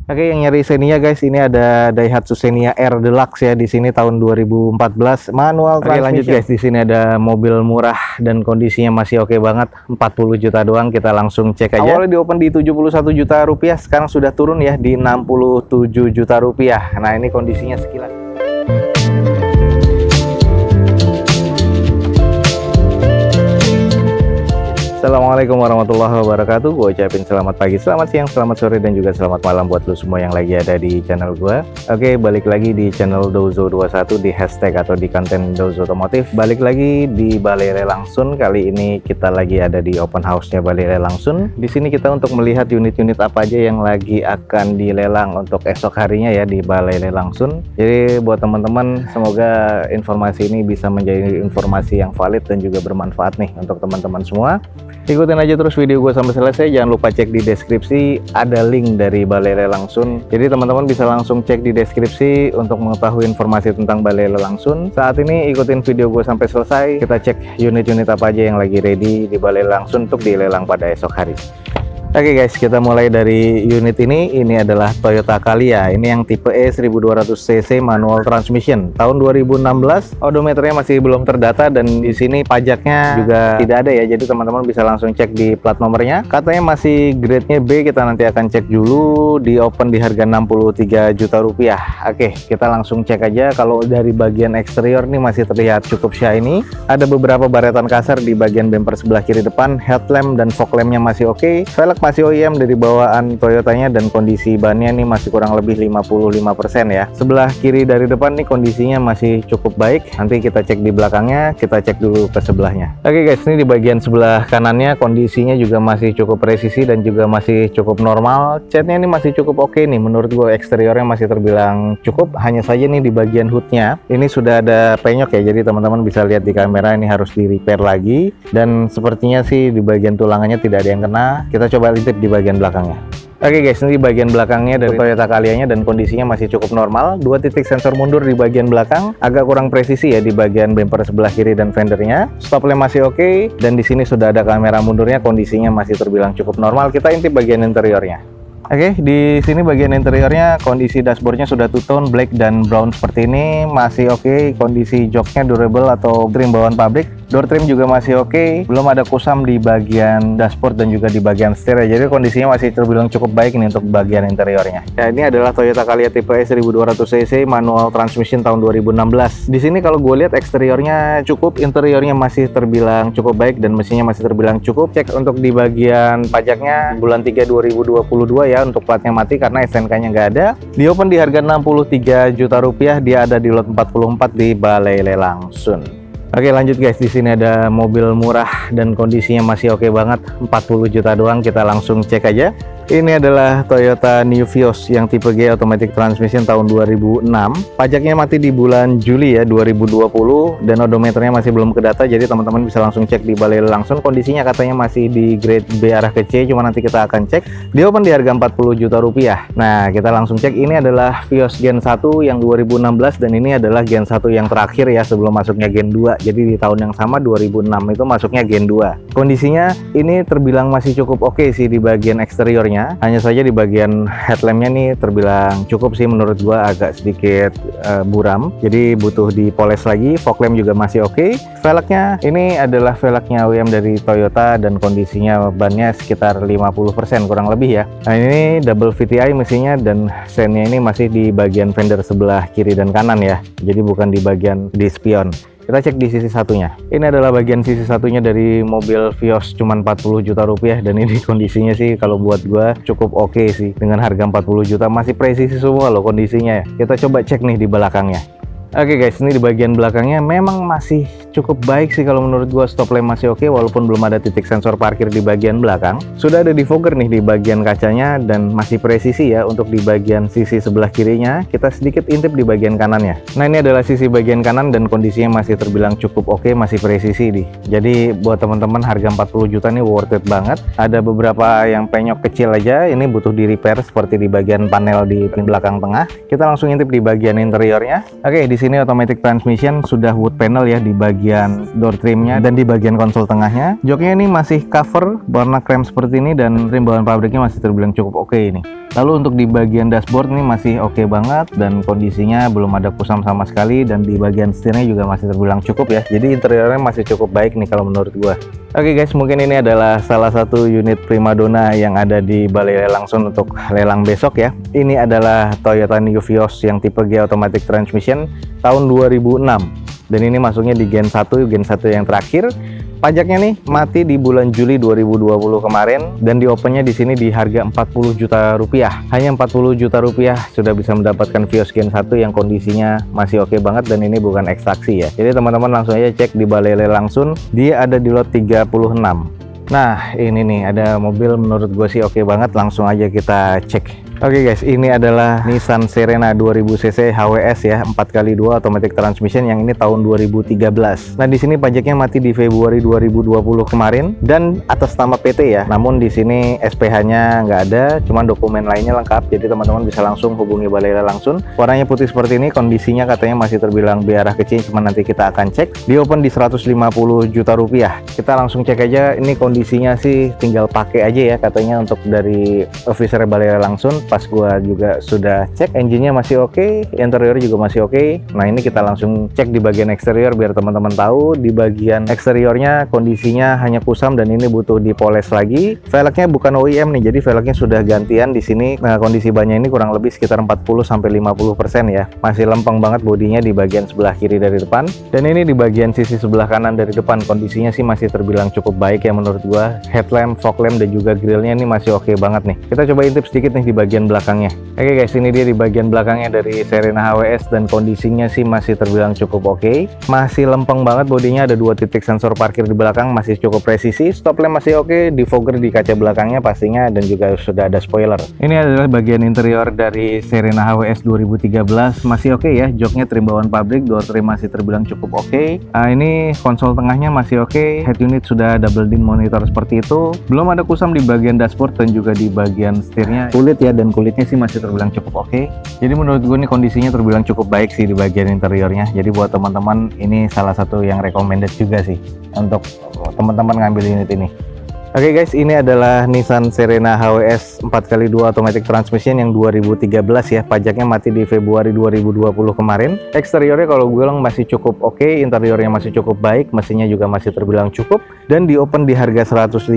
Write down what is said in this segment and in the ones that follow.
Oke, yang nyari Xenia guys, ini ada Daihatsu Xenia R Deluxe ya, di sini tahun 2014, manual transmission. Oke, lanjut guys, di sini ada mobil murah dan kondisinya masih oke banget, 40 juta doang. Kita langsung cek aja. Awalnya di open di 71 juta rupiah, sekarang sudah turun ya di 67 juta rupiah. Nah, ini kondisinya sekilas. Assalamualaikum warahmatullahi wabarakatuh. Gue ucapin selamat pagi, selamat siang, selamat sore, dan juga selamat malam buat lo semua yang lagi ada di channel gue. Oke, balik lagi di channel Dozo21 di hashtag atau di konten Dozo Otomotif. Balik lagi di Balai Lelang Sun. Kali ini kita lagi ada di open house-nya Balai Lelang Sun. Di sini kita untuk melihat unit-unit apa aja yang lagi akan dilelang untuk esok harinya ya di Balai Lelang Sun. Jadi buat teman-teman, semoga informasi ini bisa menjadi informasi yang valid dan juga bermanfaat nih untuk teman-teman semua. Ikutin aja terus video gue sampai selesai. Jangan lupa cek di deskripsi, ada link dari Balai Lelang Sun. Jadi teman-teman bisa langsung cek di deskripsi untuk mengetahui informasi tentang Balai Lelang Sun. Saat ini ikutin video gue sampai selesai. Kita cek unit-unit apa aja yang lagi ready di Balai Lelang Sun untuk dilelang pada esok hari. Oke guys, kita mulai dari unit ini. Ini adalah Toyota Calya. Ini yang tipe E 1200cc manual transmission. Tahun 2016. Odometernya masih belum terdata dan di sini pajaknya juga tidak ada ya. Jadi teman-teman bisa langsung cek di plat nomornya. Katanya masih grade-nya B. Kita nanti akan cek dulu. Di open di harga 63 juta rupiah. Oke, kita langsung cek aja. Kalau dari bagian eksterior nih masih terlihat cukup shiny. Ada beberapa baretan kasar di bagian bumper sebelah kiri depan. Headlamp dan fog lamp-nya masih oke. Velg masih OEM dari bawaan Toyotanya dan kondisi bannya nih masih kurang lebih 55% ya. Sebelah kiri dari depan nih kondisinya masih cukup baik. Nanti kita cek di belakangnya, kita cek dulu ke sebelahnya. Oke guys, ini di bagian sebelah kanannya kondisinya juga masih cukup presisi dan juga masih cukup normal. Catnya ini masih cukup oke nih, menurut gue eksteriornya masih terbilang cukup. Hanya saja nih di bagian hoodnya ini sudah ada penyok ya, jadi teman-teman bisa lihat di kamera ini harus di repair lagi. Dan sepertinya sih di bagian tulangannya tidak ada yang kena. Kita coba intip di bagian belakangnya. Oke guys, ini di bagian belakangnya dari Toyota Calya-nya dan kondisinya masih cukup normal. 2 titik sensor mundur di bagian belakang, agak kurang presisi ya di bagian bumper sebelah kiri dan fendernya. Stop lamp masih oke dan di sini sudah ada kamera mundurnya, kondisinya masih terbilang cukup normal. Kita intip bagian interiornya. Oke, di sini bagian interiornya kondisi dashboardnya sudah two-tone black dan brown seperti ini, masih oke. Kondisi joknya durable atau trim bawaan pabrik. Door trim juga masih oke. Belum ada kusam di bagian dashboard dan juga di bagian setir ya. Jadi kondisinya masih terbilang cukup baik nih untuk bagian interiornya. Ya, ini adalah Toyota Calya tipe E 1200cc manual transmission tahun 2016. Di sini kalau gue lihat eksteriornya cukup, interiornya masih terbilang cukup baik dan mesinnya masih terbilang cukup. Cek untuk di bagian pajaknya bulan 3 2022 ya, untuk platnya mati karena STNK-nya nggak ada. Di open di harga 63 juta rupiah, dia ada di lot 44 di Balai Lelang Sun. Oke, lanjut guys, di sini ada mobil murah dan kondisinya masih oke banget, 40 juta doang. Kita langsung cek aja. Ini adalah Toyota New Vios yang tipe G automatic transmission tahun 2006. Pajaknya mati di bulan Juli ya 2020 dan odometernya masih belum kedata, jadi teman-teman bisa langsung cek di Balai Lelang Sun. Kondisinya katanya masih di grade B arah ke C, cuma nanti kita akan cek. Di open di harga 40 juta rupiah. Nah, kita langsung cek. Ini adalah Vios Gen 1 yang 2016 dan ini adalah Gen 1 yang terakhir ya sebelum masuknya Gen 2. Jadi di tahun yang sama 2006 itu masuknya Gen 2. Kondisinya ini terbilang masih cukup oke sih di bagian eksteriornya. Hanya saja di bagian headlampnya nih terbilang cukup sih menurut gua, agak sedikit buram, jadi butuh dipoles lagi. Fog lamp juga masih oke. Velgnya ini adalah velgnya OEM dari Toyota dan kondisinya bannya sekitar 50% kurang lebih ya. Nah, ini double VTI mesinnya dan sennya ini masih di bagian fender sebelah kiri dan kanan ya, jadi bukan di bagian di spion. Kita cek di sisi satunya. Ini adalah bagian sisi satunya dari mobil Vios, cuman 40 juta rupiah dan ini kondisinya sih kalau buat gua cukup oke sih. Dengan harga 40 juta masih presisi semua loh kondisinya ya. Kita coba cek nih di belakangnya. Oke guys, ini di bagian belakangnya memang masih cukup baik sih kalau menurut gua. Stop lamp masih oke walaupun belum ada titik sensor parkir di bagian belakang. Sudah ada defogger nih di bagian kacanya dan masih presisi ya untuk di bagian sisi sebelah kirinya. Kita sedikit intip di bagian kanannya. Nah, ini adalah sisi bagian kanan dan kondisinya masih terbilang cukup oke, masih presisi nih. Jadi buat teman-teman harga 40 juta nih worth it banget. Ada beberapa yang penyok kecil aja, ini butuh di repair seperti di bagian panel di belakang tengah. Kita langsung intip di bagian interiornya. Oke, di sini automatic transmission sudah wood panel ya di bagian bagian door trimnya dan di bagian konsol tengahnya. Joknya ini masih cover warna krem seperti ini dan trim bawaan pabriknya masih terbilang cukup oke ini. Lalu untuk di bagian dashboard ini masih oke banget dan kondisinya belum ada kusam sama sekali, dan di bagian setirnya juga masih terbilang cukup ya. Jadi interiornya masih cukup baik nih kalau menurut gua. Oke guys, mungkin ini adalah salah satu unit primadona yang ada di Balai Lelang Sun untuk lelang besok ya. Ini adalah Toyota New Vios yang tipe G automatic transmission tahun 2006. Dan ini masuknya di Gen 1 yang terakhir. Pajaknya nih mati di bulan Juli 2020 kemarin, dan di opennya di sini di harga 40 juta rupiah. Hanya 40 juta rupiah sudah bisa mendapatkan Vios Gen 1 yang kondisinya masih oke banget, dan ini bukan ekstraksi ya. Jadi teman-teman langsung aja cek di Balai Lelang Sun. Dia ada di lot 36. Nah ini nih ada mobil menurut gue sih oke banget, langsung aja kita cek. Oke guys, ini adalah Nissan Serena 2000cc HWS ya, 4x2 automatic transmission yang ini tahun 2013. Nah di sini pajaknya mati di Februari 2020 kemarin dan atas nama PT ya. Namun di sini SPH-nya nggak ada, cuman dokumen lainnya lengkap. Jadi teman-teman bisa langsung hubungi Balai Lelang Sun. Warnanya putih seperti ini, kondisinya katanya masih terbilang biarah kecil, cuman nanti kita akan cek. Di open di 150 juta rupiah. Kita langsung cek aja, ini kondisinya sih tinggal pakai aja ya katanya untuk dari officer Balai Lelang Sun. Pas gua juga sudah cek, engine-nya masih oke, interior juga masih oke. Nah ini kita langsung cek di bagian eksterior biar teman-teman tahu. Di bagian eksteriornya kondisinya hanya kusam dan ini butuh dipoles lagi. Velgnya bukan OEM nih, jadi velgnya sudah gantian di sini. Nah kondisi bannya ini kurang lebih sekitar 40-50% ya. Masih lempeng banget bodinya di bagian sebelah kiri dari depan, dan ini di bagian sisi sebelah kanan dari depan kondisinya sih masih terbilang cukup baik ya menurut gua. Headlamp, fog lamp dan juga grillnya ini masih oke banget nih. Kita coba intip sedikit nih di bagian belakangnya. Oke guys, ini dia di bagian belakangnya dari Serena HWS dan kondisinya sih masih terbilang cukup oke. Masih lempeng banget bodinya, ada 2 titik sensor parkir di belakang, masih cukup presisi. Stop lamp masih oke, defogger di kaca belakangnya pastinya, dan juga sudah ada spoiler. Ini adalah bagian interior dari Serena HWS 2013, masih oke ya. Joknya trim bawaan pabrik, door trim masih terbilang cukup oke. Ini konsol tengahnya masih oke, head unit sudah double din monitor seperti itu. Belum ada kusam di bagian dashboard dan juga di bagian setirnya. Kulit ya, dan kulitnya sih masih terbilang cukup oke. Jadi menurut gue nih kondisinya terbilang cukup baik sih di bagian interiornya. Jadi buat teman-teman ini salah satu yang recommended juga sih untuk teman-teman ngambil unit ini. Oke guys, ini adalah Nissan Serena HWS 4x2 automatic transmission yang 2013 ya. Pajaknya mati di Februari 2020 kemarin. Eksteriornya kalau gue bilang masih cukup oke, interiornya masih cukup baik, mesinnya juga masih terbilang cukup, dan di open di harga 150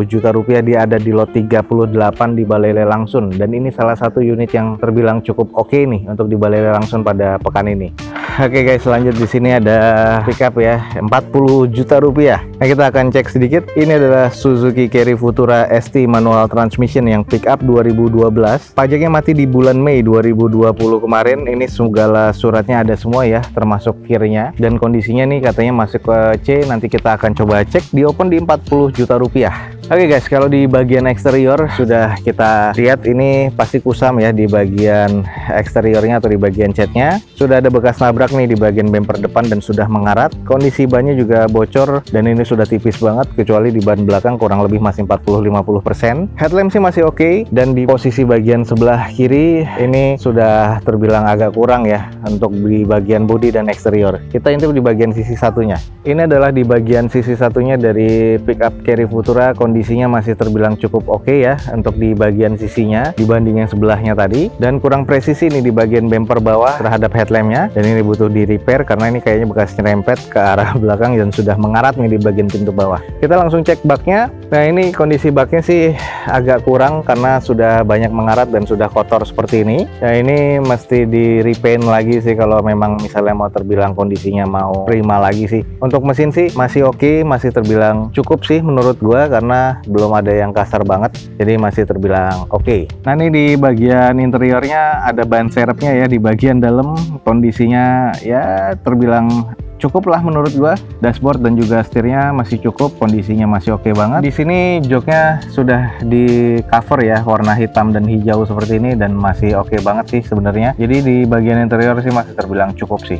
juta rupiah. Dia ada di lot 38 di Balai Lelang Sun, dan ini salah satu unit yang terbilang cukup oke nih untuk di Balai Lelang Sun pada pekan ini. Oke guys, lanjut di sini ada pickup ya, 40 juta rupiah. Nah kita akan cek sedikit. Ini adalah Suzuki Carry Futura ST manual transmission yang pickup 2012. Pajaknya mati di bulan Mei 2020 kemarin. Ini segala suratnya ada semua ya, termasuk kirinya, dan kondisinya nih katanya masuk ke C. Nanti kita akan coba cek. Di open di 40 juta rupiah. Oke guys, kalau di bagian eksterior sudah kita lihat, ini pasti kusam ya di bagian eksteriornya atau di bagian catnya. Sudah ada bekas nabrak nih di bagian bumper depan dan sudah mengarat. Kondisi bannya juga bocor dan ini sudah tipis banget, kecuali di ban belakang kurang lebih masih 40-50%. Headlamp sih masih oke, dan di posisi bagian sebelah kiri ini sudah terbilang agak kurang ya untuk di bagian bodi dan eksterior. Kita intip di bagian sisi satunya. Ini adalah di bagian sisi satunya dari pickup Carry Futura. Kondisinya masih terbilang cukup oke ya untuk di bagian sisinya dibanding yang sebelahnya tadi, dan kurang presisi nih di bagian bumper bawah terhadap headlampnya, dan ini butuh di repair karena ini kayaknya bekas nyerempet ke arah belakang dan sudah mengarat nih di bagian pintu bawah. Kita langsung cek baknya. Nah ini kondisi baknya sih agak kurang karena sudah banyak mengarat dan sudah kotor seperti ini. Nah ini mesti di repaint lagi sih kalau memang misalnya mau terbilang kondisinya mau prima lagi sih. Untuk mesin sih masih oke, masih terbilang cukup sih menurut gua karena belum ada yang kasar banget, jadi masih terbilang oke. Nah ini di bagian interiornya ada ban serepnya ya di bagian dalam, kondisinya ya terbilang cukup lah menurut gua. Dashboard dan juga setirnya masih cukup, kondisinya masih oke banget. Di sini joknya sudah di cover ya, warna hitam dan hijau seperti ini, dan masih oke banget sih sebenarnya. Jadi di bagian interior sih masih terbilang cukup sih.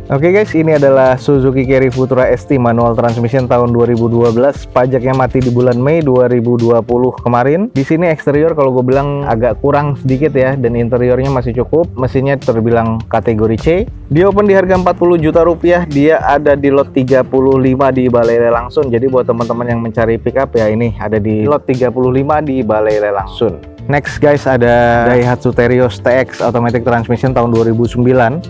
Oke guys, ini adalah Suzuki Carry Futura ST manual transmission tahun 2012. Pajaknya mati di bulan Mei 2020 kemarin. Di sini eksterior kalau gue bilang agak kurang sedikit ya, dan interiornya masih cukup. Mesinnya terbilang kategori C. Dia open di harga 40 juta rupiah. Dia ada di lot 35 di Balai Lelang Sun. Jadi buat teman-teman yang mencari pickup ya, ini ada di lot 35 di Balai Lelang Sun. Next guys, ada Daihatsu Terios TX Automatic Transmission tahun 2009,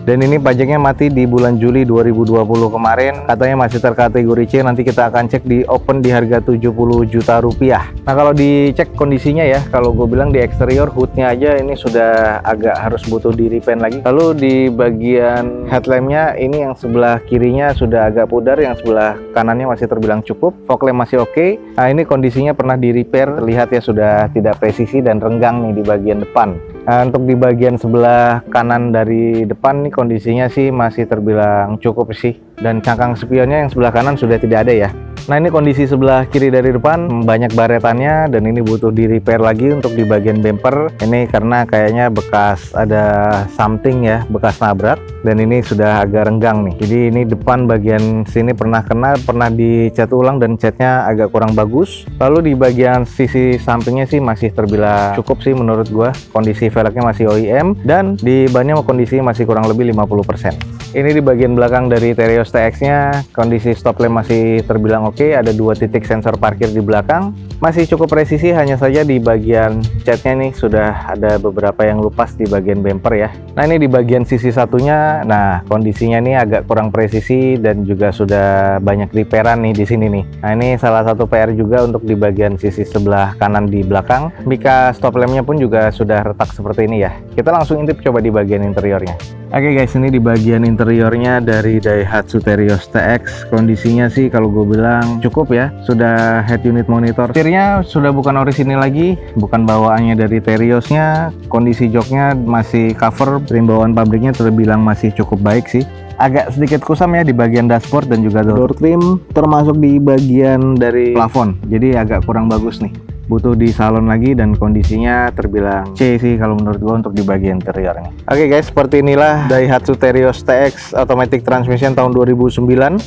dan ini pajaknya mati di bulan Juli 2020 kemarin. Katanya masih terkategori C. Nanti kita akan cek di open di harga 70 juta rupiah. Nah, kalau dicek kondisinya ya, kalau gue bilang di eksterior hoodnya aja ini sudah agak harus butuh di repaint lagi. Lalu di bagian headlampnya ini yang sebelah kirinya sudah agak pudar, yang sebelah kanannya masih terbilang cukup. Fog lamp masih oke. Nah, ini kondisinya pernah di repair, lihat ya sudah tidak presisi dan renggang nih di bagian depan. Nah, untuk di bagian sebelah kanan dari depan nih kondisinya sih masih terbilang cukup sih, dan cangkang spionnya yang sebelah kanan sudah tidak ada ya. Nah, ini kondisi sebelah kiri dari depan banyak baretannya, dan ini butuh di repair lagi. Untuk di bagian bumper ini karena kayaknya bekas ada something ya, bekas nabrak, dan ini sudah agak renggang nih. Jadi ini depan bagian sini pernah kena, pernah dicat ulang dan catnya agak kurang bagus. Lalu di bagian sisi sampingnya sih masih terbilang cukup sih menurut gua. Kondisi velgnya masih OEM, dan di bannya kondisi masih kurang lebih 50%. Ini di bagian belakang dari Terios TX nya kondisi stop lamp masih terbilang oke. Ada 2 titik sensor parkir di belakang, masih cukup presisi. Hanya saja di bagian catnya nih sudah ada beberapa yang lupas di bagian bumper ya. Nah, ini di bagian sisi satunya, nah kondisinya nih agak kurang presisi dan juga sudah banyak repairan nih di sini nih. Nah, ini salah satu PR juga untuk di bagian sisi sebelah kanan di belakang. Mika stop lampnya pun juga sudah retak seperti ini ya. Kita langsung intip coba di bagian interiornya. Oke guys, ini di bagian interiornya dari Daihatsu Terios TX. Kondisinya sih kalau gue bilang cukup ya. Sudah head unit monitor. Setirnya sudah bukan orisinil lagi, bukan bawaannya dari Teriosnya. Kondisi joknya masih cover, trim bawaan pabriknya terbilang masih cukup baik sih. Agak sedikit kusam ya di bagian dashboard dan juga door trim, termasuk di bagian dari plafon. Jadi agak kurang bagus nih. Butuh di salon lagi, dan kondisinya terbilang C sih kalau menurut gua untuk di bagian interiornya. Oke guys, seperti inilah Daihatsu Terios TX Automatic Transmission tahun 2009.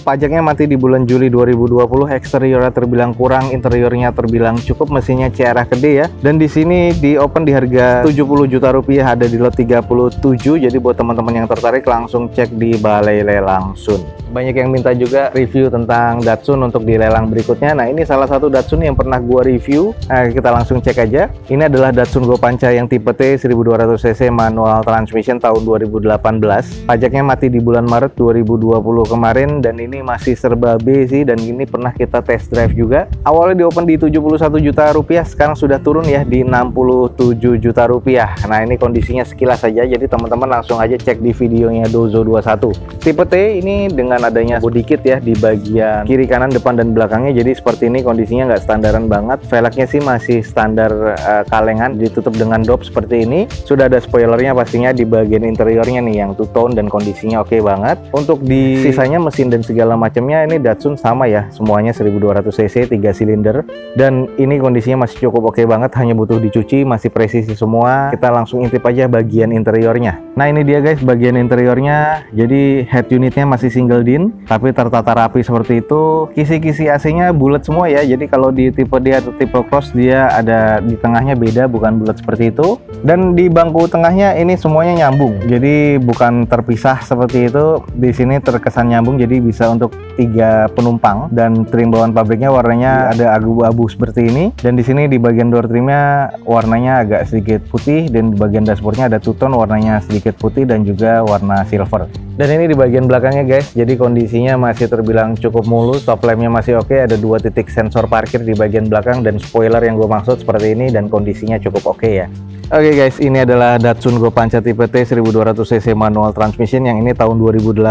Pajaknya mati di bulan Juli 2020. Eksteriornya terbilang kurang, interiornya terbilang cukup. Mesinnya C arah ke D ya. Dan di sini di open di harga 70 juta rupiah, ada di lot 37. Jadi buat teman-teman yang tertarik langsung cek di Balai Lelang Sun. Banyak yang minta juga review tentang Datsun untuk di lelang berikutnya. Nah, ini salah satu Datsun yang pernah gua review. Nah, kita langsung cek aja. Ini adalah Datsun Go Panca yang tipe T 1200 cc manual transmission tahun 2018. Pajaknya mati di bulan Maret 2020 kemarin, dan ini masih serba B sih, dan ini pernah kita test drive juga. Awalnya di open di 71 juta rupiah, sekarang sudah turun ya di 67 juta rupiah. Nah, ini kondisinya sekilas saja, jadi teman-teman langsung aja cek di videonya Dozo 21. Tipe T ini dengan adanya body kit ya di bagian kiri, kanan, depan, dan belakangnya. Jadi seperti ini kondisinya nggak standaran banget. Velgnya sih masih standar kalengan, ditutup dengan dop seperti ini. Sudah ada spoilernya pastinya di bagian interiornya nih yang two tone, dan kondisinya oke banget. Untuk di sisanya mesin dan segala macamnya ini Datsun sama ya, semuanya 1200 cc 3 silinder, dan ini kondisinya masih cukup oke banget, hanya butuh dicuci, masih presisi semua. Kita langsung intip aja bagian interiornya. Nah, ini dia guys bagian interiornya. Jadi head unitnya masih single tapi tertata rapi seperti itu. Kisi-kisi AC-nya bulat semua ya. Jadi kalau di tipe D atau tipe Cross dia ada di tengahnya beda, bukan bulat seperti itu. Dan di bangku tengahnya ini semuanya nyambung. Jadi bukan terpisah seperti itu. Di sini terkesan nyambung, jadi bisa untuk 3 penumpang. Dan trim bawaan pabriknya warnanya ada abu-abu seperti ini. Dan di sini di bagian door trimnya warnanya agak sedikit putih, dan di bagian dashboardnya ada two tone warnanya sedikit putih dan juga warna silver. Dan ini di bagian belakangnya guys, jadi kondisinya masih terbilang cukup mulus. Top lampnya masih oke, ada 2 titik sensor parkir di bagian belakang dan spoiler yang gue maksud seperti ini, dan kondisinya cukup oke ya. Oke guys, ini adalah Datsun Go Panca tipe T 1200 cc manual transmission yang ini tahun 2018.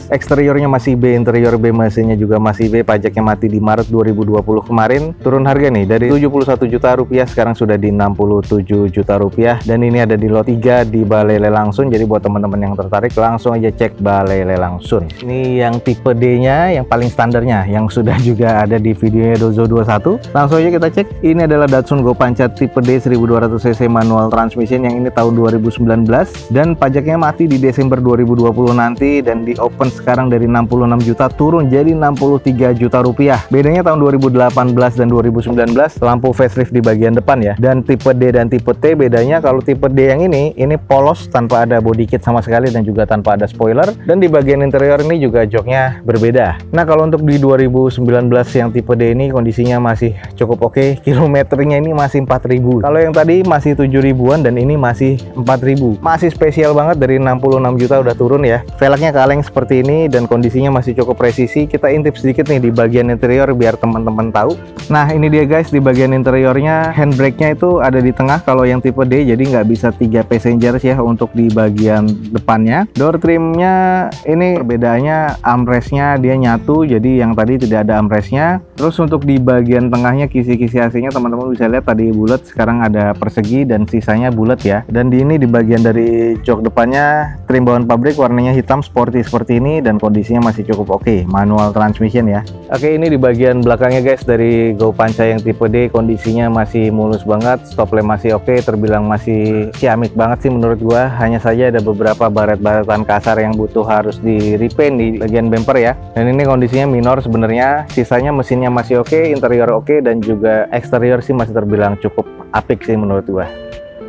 Eksteriornya masih B, interior B, mesinnya juga masih B. Pajaknya mati di Maret 2020 kemarin. Turun harga nih dari 71 juta rupiah sekarang sudah di 67 juta rupiah, dan ini ada di lot 3 di Balai Lelang Sun. Jadi buat teman-teman yang tertarik langsung aja cek cek balai lelang Sun. Ini yang tipe D-nya, yang paling standarnya, yang sudah juga ada di videonya Dozo 21. Langsung aja kita cek. Ini adalah Datsun Go Panca tipe D 1200 cc manual transmission yang ini tahun 2019 dan pajaknya mati di Desember 2020 nanti, dan di open sekarang dari 66 juta turun jadi 63 juta rupiah. Bedanya tahun 2018 dan 2019 lampu facelift di bagian depan ya. Dan tipe D dan tipe T bedanya, kalau tipe D yang ini polos tanpa ada body kit sama sekali dan juga tanpa ada spoiler, dan di bagian interior ini juga joknya berbeda. Nah, kalau untuk di 2019 yang tipe D ini kondisinya masih cukup oke. Kilometernya ini masih 4000. Kalau yang tadi masih 7000-an dan ini masih 4000. Masih spesial banget, dari 66 juta udah turun ya. Velgnya kaleng seperti ini dan kondisinya masih cukup presisi. Kita intip sedikit nih di bagian interior biar teman-teman tahu. Nah, ini dia guys, di bagian interiornya handbrake-nya itu ada di tengah kalau yang tipe D, jadi nggak bisa 3 passengers ya untuk di bagian depannya. Door trimnya ini perbedaannya, armrestnya dia nyatu, jadi yang tadi tidak ada armrestnya. Terus untuk di bagian tengahnya kisi-kisi AC-nya teman-teman bisa lihat tadi bulat, sekarang ada persegi dan sisanya bulat ya. Dan di ini di bagian dari jok depannya trim bawaan pabrik warnanya hitam sporty seperti ini dan kondisinya masih cukup oke. Manual transmission ya. Oke, ini di bagian belakangnya guys, dari Go Panca yang tipe D kondisinya masih mulus banget, stop lamp masih oke, terbilang masih ciamik banget sih menurut gua. Hanya saja ada beberapa baret-baretan kasar yang butuh harus di repaint di bagian bumper ya. Dan ini kondisinya minor sebenarnya. Sisanya mesinnya masih oke, interior oke, dan juga eksterior sih masih terbilang cukup apik sih menurut gua.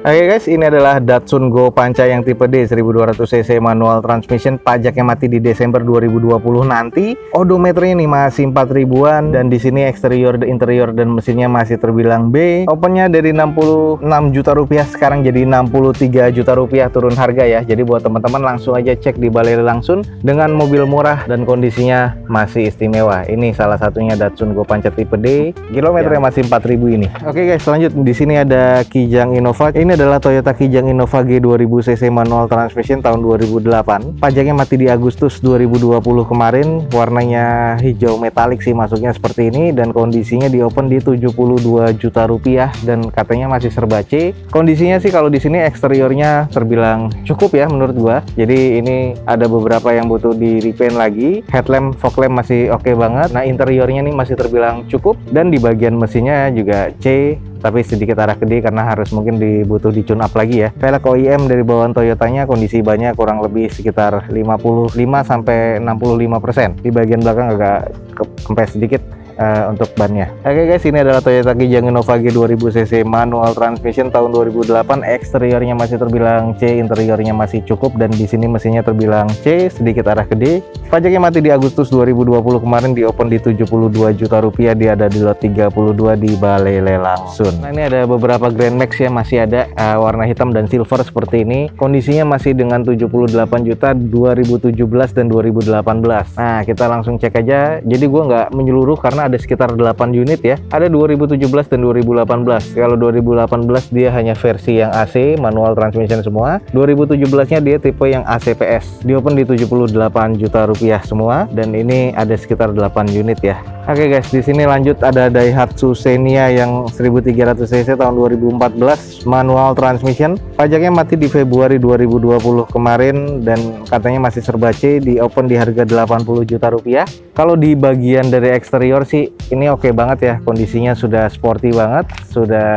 Oke guys, ini adalah Datsun Go Panca yang tipe D 1200 cc manual transmission, pajaknya mati di Desember 2020 nanti. Odometernya nih masih 4000-an dan di sini eksterior, interior dan mesinnya masih terbilang B. Opennya dari 66 juta rupiah sekarang jadi 63 juta rupiah, turun harga ya. Jadi buat teman-teman langsung aja cek di balai lelang Sun dengan mobil murah dan kondisinya masih istimewa. Ini salah satunya Datsun Go Panca tipe D, kilometernya masih 4000 ini. Oke guys, lanjut di sini ada Kijang Innova. Ini adalah Toyota Kijang Innova G 2000 cc manual transmission tahun 2008. Pajaknya mati di Agustus 2020 kemarin. Warnanya hijau metalik sih masuknya seperti ini, dan kondisinya di open di 72 juta rupiah dan katanya masih serba C. Kondisinya sih kalau di sini eksteriornya terbilang cukup ya menurut gua. Jadi ini ada beberapa yang butuh di repaint lagi. Headlamp, fog lamp masih oke banget. Nah, interiornya nih masih terbilang cukup, dan di bagian mesinnya juga C, tapi sedikit arah ke D karena harus mungkin butuh di tune up lagi ya. Velg OEM dari bawaan Toyotanya kondisi bannya kurang lebih sekitar 55 sampai 65%. Di bagian belakang agak kempes sedikit untuk bannya. Oke guys, ini adalah Toyota Kijang Innova G 2000 cc manual transmission tahun 2008. Eksteriornya masih terbilang C, interiornya masih cukup, dan di sini mesinnya terbilang C, sedikit arah ke D. Pajaknya mati di Agustus 2020 kemarin, di open di 72 juta rupiah. Dia ada di lot 32 di balai lelang Sun. Nah, ini ada beberapa Grand Max ya, masih ada warna hitam dan silver seperti ini. Kondisinya masih dengan 78 juta 2017 dan 2018. Nah, kita langsung cek aja. Jadi gua nggak menyeluruh karena ada sekitar 8 unit ya. Ada 2017 dan 2018. Kalau 2018 dia hanya versi yang AC manual transmission semua. 2017-nya dia tipe yang AC PS. Di open di 78 juta rupiah semua, dan ini ada sekitar 8 unit ya. Oke guys, di sini lanjut ada Daihatsu Xenia yang 1300 cc tahun 2014 manual transmission. Pajaknya mati di Februari 2020 kemarin dan katanya masih serba C, di open di harga 80 juta rupiah. Kalau di bagian dari eksterior sih ini oke banget ya, kondisinya sudah sporty banget, sudah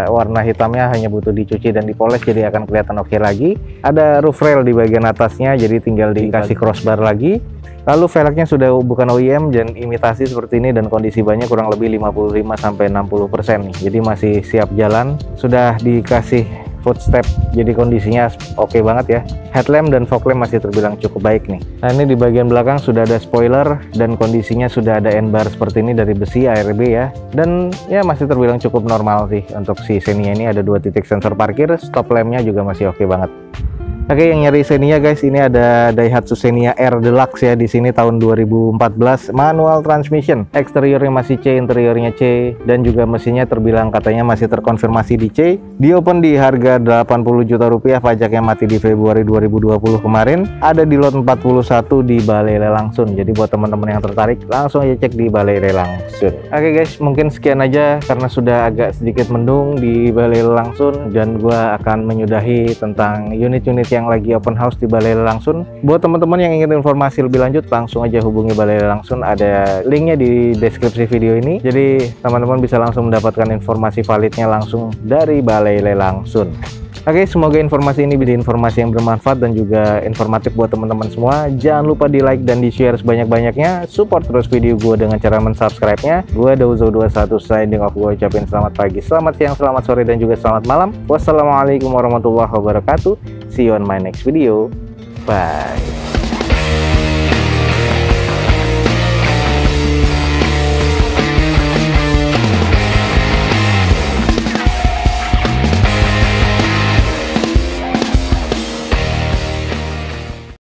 warna hitamnya hanya butuh dicuci dan dipoles jadi akan kelihatan oke lagi. Ada roof rail di bagian atasnya, jadi tinggal dikasih crossbar lagi. Lalu velgnya sudah bukan OEM dan imitasi seperti ini, dan kondisi bannya kurang lebih 55 sampai 60% nih. Jadi masih siap jalan, sudah dikasih footstep, jadi kondisinya oke banget ya. Headlamp dan fog lamp masih terbilang cukup baik nih. Nah, ini di bagian belakang sudah ada spoiler dan kondisinya sudah ada N-bar seperti ini dari besi ARB ya. Dan ya masih terbilang cukup normal sih untuk si Xenia ini. Ada 2 titik sensor parkir, stop lampnya juga masih oke banget. Oke, yang nyari Xenia guys, ini ada Daihatsu Xenia R Deluxe ya, di sini tahun 2014 manual transmission. Eksteriornya masih C, interiornya C, dan juga mesinnya terbilang katanya masih terkonfirmasi di C. Di open di harga 80 juta rupiah, pajaknya mati di Februari 2020 kemarin. Ada di lot 41 di balai lelang Sun. Jadi buat teman-teman yang tertarik langsung aja cek di balai lelang Sun. Oke guys, mungkin sekian aja karena sudah agak sedikit mendung di balai lelang Sun, dan gua akan menyudahi tentang unit-unit yang lagi open house di Balai Lelang Sun. Buat teman-teman yang ingin informasi lebih lanjut, langsung aja hubungi Balai Lelang Sun, ada linknya di deskripsi video ini. Jadi teman-teman bisa langsung mendapatkan informasi validnya langsung dari Balai Lelang Sun. Oke, semoga informasi ini bisa informasi yang bermanfaat dan juga informatif buat teman-teman semua. Jangan lupa di like dan di share sebanyak-banyaknya. Support terus video gue dengan cara mensubscribe-nya. Gue Dozo21 signing off. Gue ucapin selamat pagi, selamat siang, selamat sore, dan juga selamat malam. Wassalamualaikum warahmatullahi wabarakatuh. See you on my next video. Bye.